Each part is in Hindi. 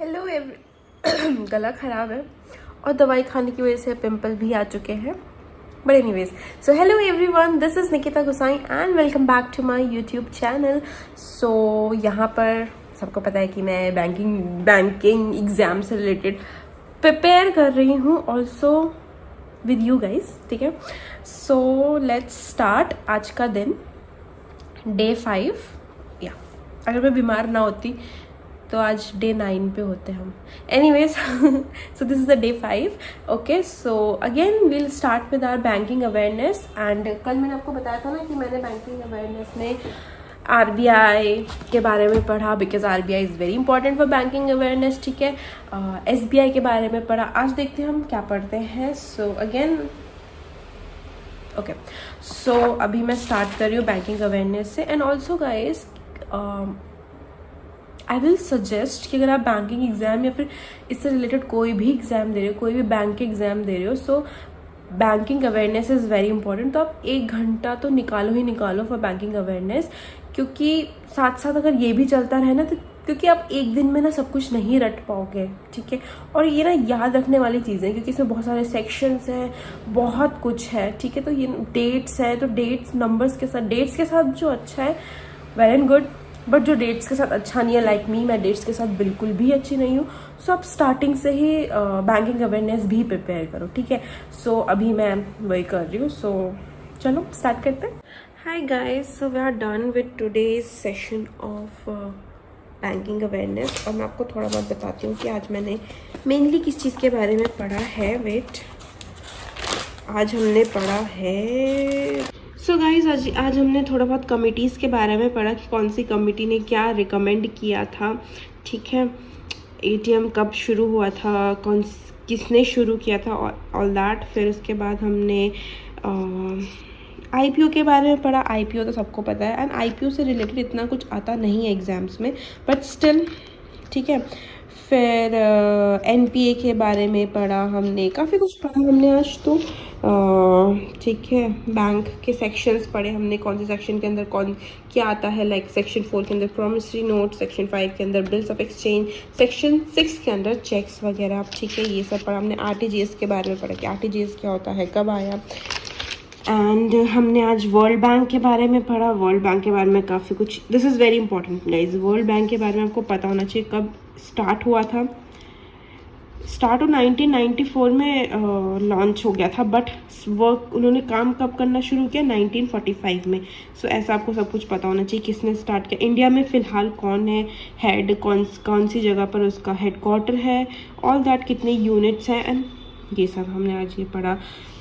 हेलो एवरी गला ख़राब है और दवाई खाने की वजह से पिंपल भी आ चुके हैं। But anyways, so hello everyone, this is Nikita Gusain and welcome back to my YouTube channel. So यहाँ पर सबको पता है कि मैं बैंकिंग एग्ज़ाम से रिलेटेड प्रिपेयर कर रही हूँ, ऑल्सो विद यू गाइज। ठीक है, सो लेट्स स्टार्ट। आज का दिन डे 5 या अगर मैं बीमार ना होती तो आज डे 9 पे होते हम। Anyways, so this is the day 5। Okay, so again will start with our banking awareness. And कल मैंने आपको बताया था ना कि मैंने बैंकिंग अवेयरनेस में आरबीआई के बारे में पढ़ा, because RBI is very important for banking awareness. ठीक है, एसबीआई के बारे में पढ़ा। आज देखते हैं हम क्या पढ़ते हैं। सो अगेन ओके, सो अभी मैं स्टार्ट कर रही हूँ बैंकिंग अवेयरनेस से। And also guys, I will suggest कि अगर आप बैंकिंग एग्ज़ाम या फिर इससे रिलेटेड कोई भी एग्ज़ाम दे रहे हो, कोई भी बैंक के एग्ज़ाम दे रहे हो, सो banking awareness is very important. तो आप 1 घंटा तो निकालो ही निकालो फॉर बैंकिंग अवेयरनेस, क्योंकि साथ साथ अगर ये भी चलता रहे ना, तो क्योंकि आप एक दिन में ना सब कुछ नहीं रट पाओगे। ठीक है, और ये ना याद रखने वाली चीज़ें, क्योंकि इसमें बहुत सारे सेक्शंस हैं, बहुत कुछ है। ठीक है, तो ये डेट्स है, तो डेट्स नंबर्स के साथ जो अच्छा है वेल एंड गुड, बट जो डेट्स के साथ अच्छा नहीं है, लाइक मी, मैं डेट्स के साथ बिल्कुल भी अच्छी नहीं हूँ। सो आप स्टार्टिंग से ही बैंकिंग अवेयरनेस भी प्रिपेयर करो। ठीक है, सो अभी मैं वही कर रही हूँ। सो चलो स्टार्ट करते हैं। Hi guys, so we are done with today's session of banking awareness. और मैं आपको थोड़ा बहुत बताती हूँ कि आज मैंने मेनली किस चीज़ के बारे में पढ़ा है। वेट, आज हमने पढ़ा है सो गाइज आज हमने थोड़ा बहुत कमिटीज़ के बारे में पढ़ा कि कौन सी कमिटी ने क्या रिकमेंड किया था। ठीक है, एटीएम कब शुरू हुआ था, किसने शुरू किया था, ऑल दैट। फिर उसके बाद हमने आईपीओ के बारे में पढ़ा। आईपीओ तो सबको पता है, एंड आईपीओ से रिलेटेड इतना कुछ आता नहीं है एग्ज़ाम्स में, बट स्टिल ठीक है। फिर एनपीए के बारे में पढ़ा हमने, काफ़ी कुछ पढ़ा हमने आज तो। ठीक है, बैंक के सेक्शंस पढ़े हमने, कौन से सेक्शन के अंदर कौन क्या आता है। लाइक सेक्शन 4 के अंदर प्रॉमिसरी नोट, सेक्शन 5 के अंदर बिल्स ऑफ एक्सचेंज, सेक्शन 6 के अंदर चेक्स वगैरह। ठीक है, ये सब पढ़ा हमने। आरटीजीएस के बारे में पढ़ा कि आरटीजीएस क्या होता है, कब आया। एंड हमने आज वर्ल्ड बैंक के बारे में पढ़ा। वर्ल्ड बैंक के बारे में काफ़ी कुछ, this is very important guys. World bank के बारे में आपको पता होना चाहिए कब स्टार्ट हुआ था। स्टार्ट 1994 में लॉन्च हो गया था, बट वर्क उन्होंने काम कब करना शुरू किया, 1945 में। सो ऐसा आपको सब कुछ पता होना चाहिए किसने स्टार्ट किया। इंडिया में फ़िलहाल कौन है हेड, कौन सी जगह पर उसका हेडक्वार्टर है, ऑल दैट, कितने यूनिट्स हैं, एंड ये सब हमने आज ये पढ़ा।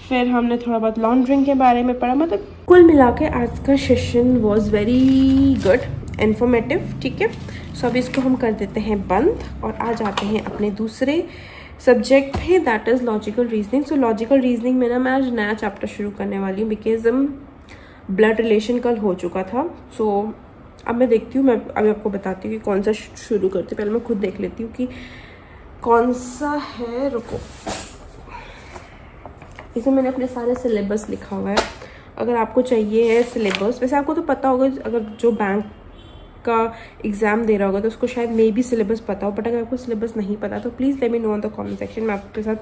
फिर हमने थोड़ा बहुत लॉन्ड्रिंग के बारे में पढ़ा। मतलब कुल मिला के आज का session was very good, informative. ठीक है, सो अब इसको हम कर देते हैं बंद और आ जाते हैं अपने दूसरे सब्जेक्ट पे, that is logical reasoning. So logical reasoning में ना मैं आज नया चैप्टर शुरू करने वाली हूँ, बिकॉज ब्लड रिलेशन कल हो चुका था। सो अब मैं देखती हूँ, मैं अभी आपको बताती हूँ कि कौन सा शुरू करती हूँ। पहले मैं खुद देख लेती हूँ कि कौन सा है। रुको, इसमें मैंने अपने सारे सिलेबस लिखा हुआ है। अगर आपको चाहिए है सिलेबस, वैसे आपको तो पता होगा, अगर जो बैंक का एग्ज़ाम दे रहा होगा तो उसको शायद मे भी सिलेबस पता हो, बट अगर आपको सिलेबस नहीं पता तो please let me know on the comment section. मैं आपके साथ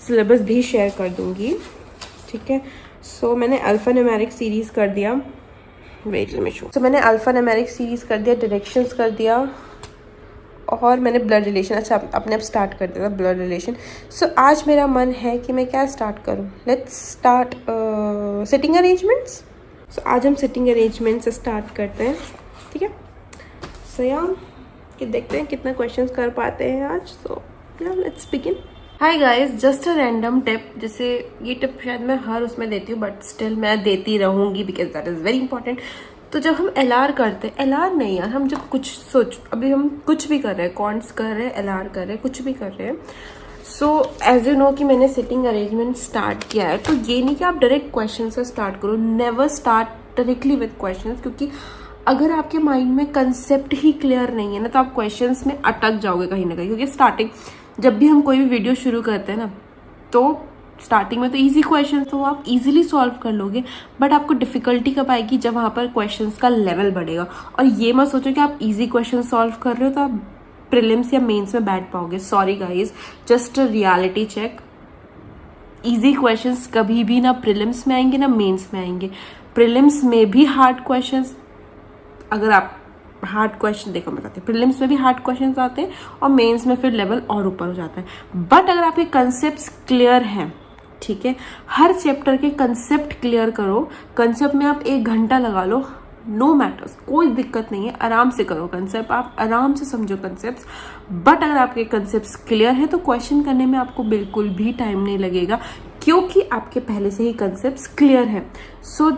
सिलेबस भी शेयर कर दूँगी। ठीक है, सो मैंने अल्फ़ा न्यूमेरिक सीरीज़ कर दिया। Wait let me show. So मैंने अल्फ़ा न्यूमेरिक सीरीज़ कर दिया, डायरेक्शंस कर दिया, और मैंने ब्लड रिलेशन, अच्छा अपने आप स्टार्ट कर दिया था ब्लड रिलेशन। सो आज मेरा मन है कि मैं क्या स्टार्ट करूँ। Let's start sitting arrangements. So आज हम सिटिंग अरेंजमेंट से स्टार्ट करते हैं। ठीक है, सो यार कि देखते हैं कितना क्वेश्चंस कर पाते हैं आज। So let's begin. Hi guys, just a random tip. जैसे ये टिप शायद मैं हर उसमें देती हूँ, बट स्टिल मैं देती रहूँगी because that is very important. तो जब हम एलआर करते हैं, एलआर नहीं यार, हम जब कुछ अभी हम कुछ भी कर रहे हैं, कॉन्ट्स कर रहे हैं, एलआर कर रहे हैं, कुछ भी कर रहे हैं। सो एज यू नो कि मैंने सिटिंग अरेंजमेंट स्टार्ट किया है, तो ये नहीं कि आप डायरेक्ट क्वेश्चन से स्टार्ट करो। Never start directly with question, क्योंकि अगर आपके माइंड में कंसेप्ट ही क्लियर नहीं है ना, तो आप क्वेश्चंस में अटक जाओगे कहीं ना कहीं। क्योंकि स्टार्टिंग जब भी हम कोई भी वीडियो शुरू करते हैं ना, तो स्टार्टिंग में तो इजी क्वेश्चन तो आप इजीली सॉल्व कर लोगे, बट आपको डिफिकल्टी कब आएगी, जब वहाँ पर क्वेश्चंस का लेवल बढ़ेगा। और ये मत सोचो कि आप इजी क्वेश्चन सॉल्व कर रहे हो तो आप प्रीलिम्स या मेंस में बैठ पाओगे। Sorry guys, just reality check. Easy questions कभी भी ना प्रीलिम्स में आएंगे ना मेंस में आएंगे। प्रीलिम्स में भी हार्ड क्वेश्चंस, अगर आप हार्ड क्वेश्चन देखो बताते हैं, प्रीलिम्स में भी हार्ड क्वेश्चंस आते हैं और मेंस में फिर लेवल और ऊपर हो जाता है। बट अगर आपके कंसेप्ट क्लियर हैं, ठीक है, हर चैप्टर के कंसेप्ट क्लियर करो। कंसेप्ट में आप 1 घंटा लगा लो, नो मैटर्स, कोई दिक्कत नहीं है, आराम से करो कंसेप्ट, आप आराम से समझो कंसेप्ट। बट अगर आपके कंसेप्ट क्लियर है तो क्वेश्चन करने में आपको बिल्कुल भी टाइम नहीं लगेगा, क्योंकि आपके पहले से ही कंसेप्ट क्लियर है। सो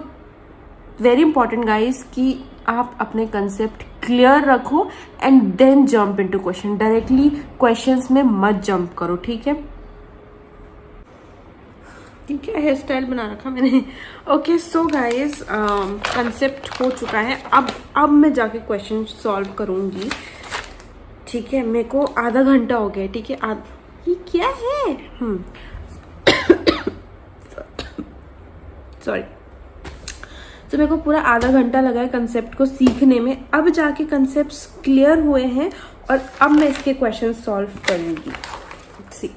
वेरी इंपॉर्टेंट गाइज कि आप अपने कंसेप्ट क्लियर रखो and then jump into question. Directly questions में मत जंप करो, ठीक है। ठीक है, हेयर स्टाइल बना रखा मैंने। ओके, सो गाइज कंसेप्ट हो चुका है। अब मैं जाके क्वेश्चन सॉल्व करूंगी, ठीक है। मेरे को आधा घंटा हो गया, ठीक है। ये क्या है? सॉरी। तो मेरे को पूरा आधा घंटा लगा है कंसेप्ट को सीखने में। अब जाके कंसेप्ट्स क्लियर हुए हैं और अब मैं इसके क्वेश्चन सॉल्व करूंगी। सी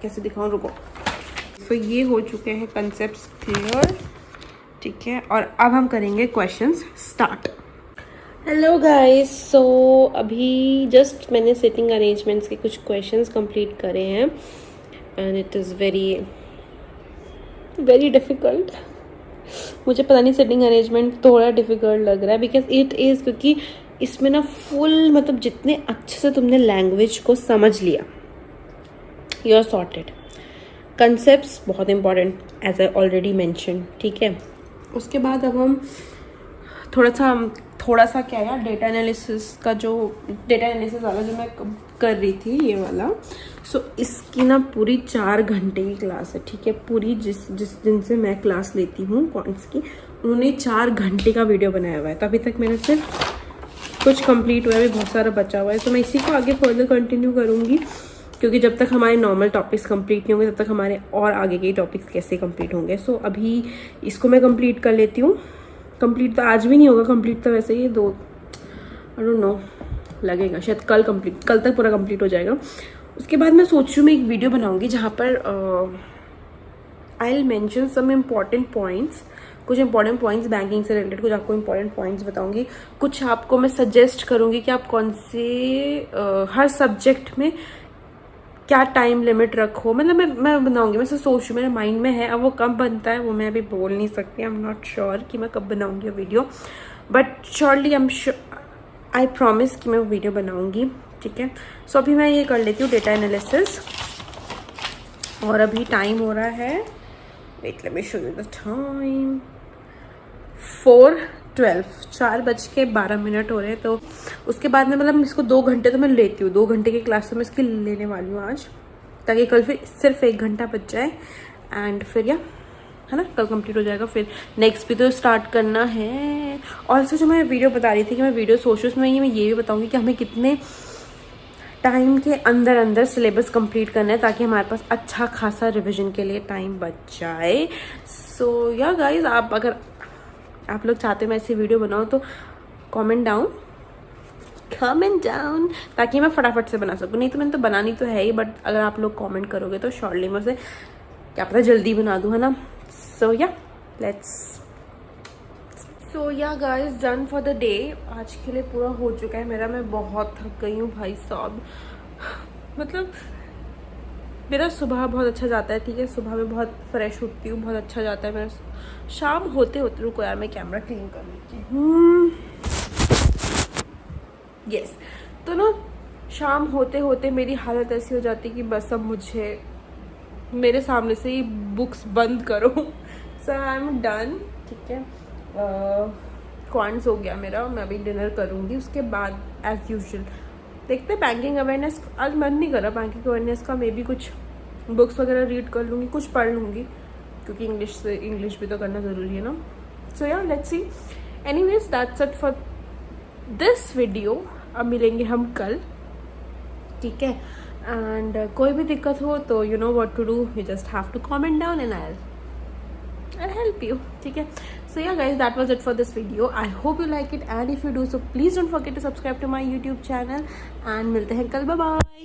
कैसे दिखाऊं, रुको। तो ये हो चुके हैं कंसेप्ट्स क्लियर, ठीक है। और अब हम करेंगे क्वेश्चंस स्टार्ट। हेलो गाइस, सो अभी जस्ट मैंने सिटिंग अरेंजमेंट्स के कुछ क्वेश्चंस कंप्लीट करे हैं and it is very very difficult. मुझे पता नहीं, सिटिंग अरेंजमेंट थोड़ा डिफ़िकल्ट लग रहा है बिकॉज इट इज़, क्योंकि इसमें ना फुल मतलब जितने अच्छे से तुमने लैंग्वेज को समझ लिया, यू आर सॉर्टेड। कंसेप्ट्स बहुत important as I already mention, ठीक है। उसके बाद अब हम थोड़ा सा क्या यार, डेटा एनालिसिस वाला जो मैं कर रही थी, ये वाला। सो इसकी ना पूरी 4 घंटे की क्लास है, ठीक है। पूरी जिस दिन से मैं क्लास लेती हूँ क्वांट्स की, उन्होंने 4 घंटे का वीडियो बनाया हुआ है। तो अभी तक मेरा सिर्फ कुछ कंप्लीट हुआ है, अभी बहुत सारा बचा हुआ है। तो मैं इसी को आगे फर्दर कंटिन्यू करूँगी, क्योंकि जब तक हमारे नॉर्मल टॉपिक्स कंप्लीट नहीं होंगे तब तक हमारे और आगे के टॉपिक्स कैसे कंप्लीट होंगे। सो अभी इसको मैं कंप्लीट कर लेती हूँ। कंप्लीट तो आज भी नहीं होगा, कंप्लीट तो वैसे ही आई डोंट नो, लगेगा शायद कल तक पूरा कंप्लीट हो जाएगा। उसके बाद मैं सोच रही हूँ मैं एक वीडियो बनाऊँगी जहाँ पर I will mention some important points, कुछ इंपॉर्टेंट पॉइंट्स बैंकिंग से रिलेटेड, कुछ आपको इंपॉर्टेंट पॉइंट्स बताऊंगी, कुछ आपको मैं सजेस्ट करूँगी कि आप कौन से हर सब्जेक्ट में क्या टाइम लिमिट रखो। मतलब मैं बनाऊंगी, मैं सोच रही हूँ, मेरे माइंड में है। अब वो कब बनता है वो मैं अभी बोल नहीं सकती, आई एम नॉट श्योर कि मैं कब बनाऊंगी video, but surely I promise कि मैं वो वीडियो बनाऊंगी, ठीक है। सो अभी मैं ये कर लेती हूँ डेटा एनालिसिस, और अभी टाइम हो रहा है, wait let me show you the time, 4:12, 4:12 हो रहे हैं। तो उसके बाद में मतलब इसको 2 घंटे तो मैं लेती हूँ, 2 घंटे की क्लास तो मैं इसकी लेने वाली हूँ आज, ताकि कल फिर सिर्फ 1 घंटा बच जाए एंड फिर है ना, कल कंप्लीट हो जाएगा। फिर नेक्स्ट भी तो स्टार्ट करना है। और जो मैं वीडियो बता रही थी कि मैं वीडियो सोच रही हूँ, उसमें मैं ये भी बताऊँगी कि हमें कितने टाइम के अंदर सिलेबस कंप्लीट करना है, ताकि हमारे पास अच्छा खासा रिविजन के लिए टाइम बच जाए। सो या गाइज, अगर आप लोग चाहते हो मैं ऐसी वीडियो बनाऊँ तो कमेंट डाउन ताकि मैं फटाफट से बना सकूँ। नहीं तो मैंने तो बनानी तो है ही, बट अगर आप लोग कमेंट करोगे तो शॉर्टली मैं उसे क्या पता जल्दी बना दूँ, है ना। सो yeah guys, done for the day. आज के लिए पूरा हो चुका है मेरा। मैं बहुत थक गई हूँ भाई साहब। मतलब मेरा सुबह बहुत अच्छा जाता है, ठीक है। सुबह में बहुत फ्रेश उठती हूँ, बहुत अच्छा जाता है मेरा। शाम होते रुको यार, मैं कैमरा क्लीन कर लेती हूँ। यस, तो ना शाम होते होते मेरी हालत ऐसी हो जाती है कि बस अब मुझे मेरे सामने से ही बुक्स बंद करो। सो आई एम डन, ठीक है। क्वांट्स हो गया मेरा, मैं अभी डिनर करूँगी। उसके बाद एज यूजुअल देखते हैं बैंकिंग अवेयरनेस। आज मन नहीं कर रहा बैंकिंग अवेयरनेस का, मे बी कुछ बुक्स वगैरह रीड कर लूँगी, कुछ पढ़ लूँगी, क्योंकि इंग्लिश भी तो करना ज़रूरी है ना। सो या let's see. Anyways, that's it for this video. अब मिलेंगे हम कल, ठीक है। एंड कोई भी दिक्कत हो तो you know what to do, you just have to comment down and I help you, ठीक है। सो So yeah guys, that was it for this video. I hope you like it, and if you do so please don't forget to subscribe to my YouTube channel, and मिलते हैं कल. Bye bye.